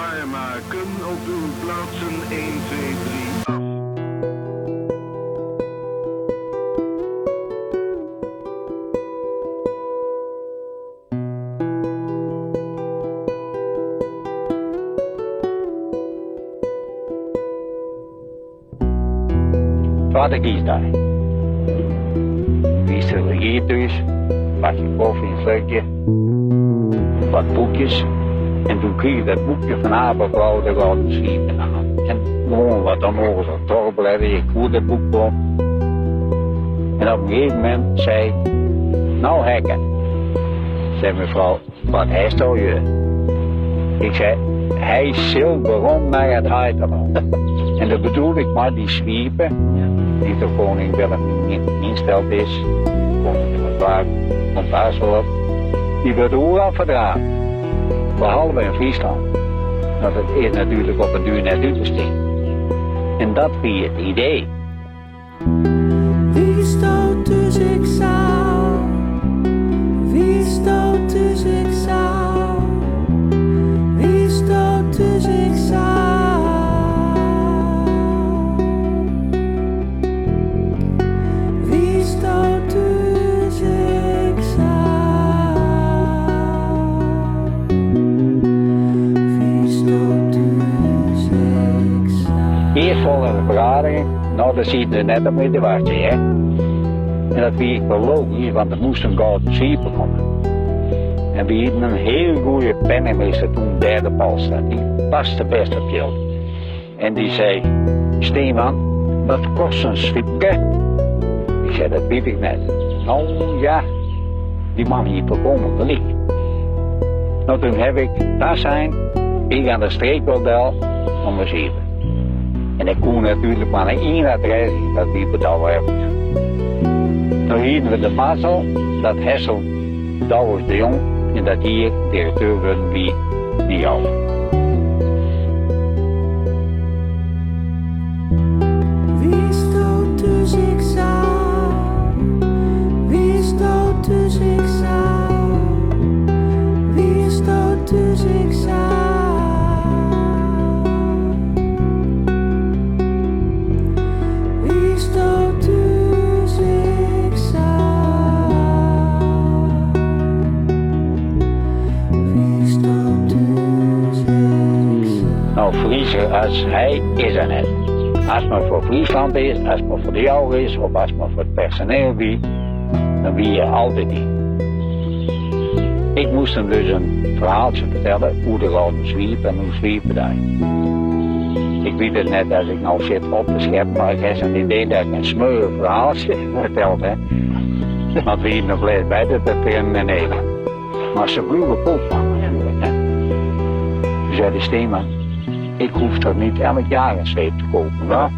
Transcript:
Klaarmaken op uw plaatsen 1, 2, 3, af. Vader kiest daar. Wie is er hier thuis? Pak je koffie, een vleugje, wat boekjes. En toen kreeg ik dat boekje van Abervrouw, daar gaat het schiepen aan. En gewoon wat dan over zo'n torbeleiden, ik voer dat boek op. En op een gegeven moment zei ik, nou Hekken, zei mevrouw, wat heeft nou je? Ik zei, hij zult waarom naar het Heiderland. En dat bedoel ik maar, die zwiepen, die de koning Willem ingesteld is, koning van komt Aarschot, die wordt overal verdragen. Behalve in Friesland. Dat het is natuurlijk op een duur net uit te steken. En dat is het idee. Wie stoot dus ik zou? Wie stoot dus ik zou? Wie stoot dus ik zou? Wie stoot dus ik zou? Eerst volgende vergadering, nou dat ziet er net op met de wachtje, hè. En dat wie ik wel logisch, want er moest een gouden schiepen komen. En we hadden een heel goede pennenmeester toen, derde Palstad, die paste best op geld. En die zei, Steeman, wat kost een schipje? Ik zei, dat weet ik net. Nou ja, die man hier voorkomen wel niet. Nou toen heb ik, daar zijn, ik aan de streekbordel om te schiepen. En ik kon natuurlijk maar naar één adres, dat die betaald hebben. Toen hielden we de mazzel, dat Hessel, Douwers de Jong, en dat hier directeur worden wie jou. Wie stoot dus ik zou? Wie stoot dus ik zou? Wie stoot dus ik zou? Wie stoot dus ik zou? Wie stoot dus ik zou? Nou, Friese als hij is er net. Als het maar voor Friesland is, als het maar voor de jou is, of als het maar voor het personeel wie, dan wie je altijd niet. Ik moest hem dus een verhaaltje vertellen, hoe de gouden zwiep en hoe zwiepen daar. Ik weet het net als ik nou zit op de schep, maar ik heb een idee dat ik een smeuig verhaaltje verteld heb. Want we hier nog blijft bij dat in Nederland. Maar ze bleven poep van me. Toen zei de Steeman, ik hoef toch niet elk jaar een zweep te kopen, hoor.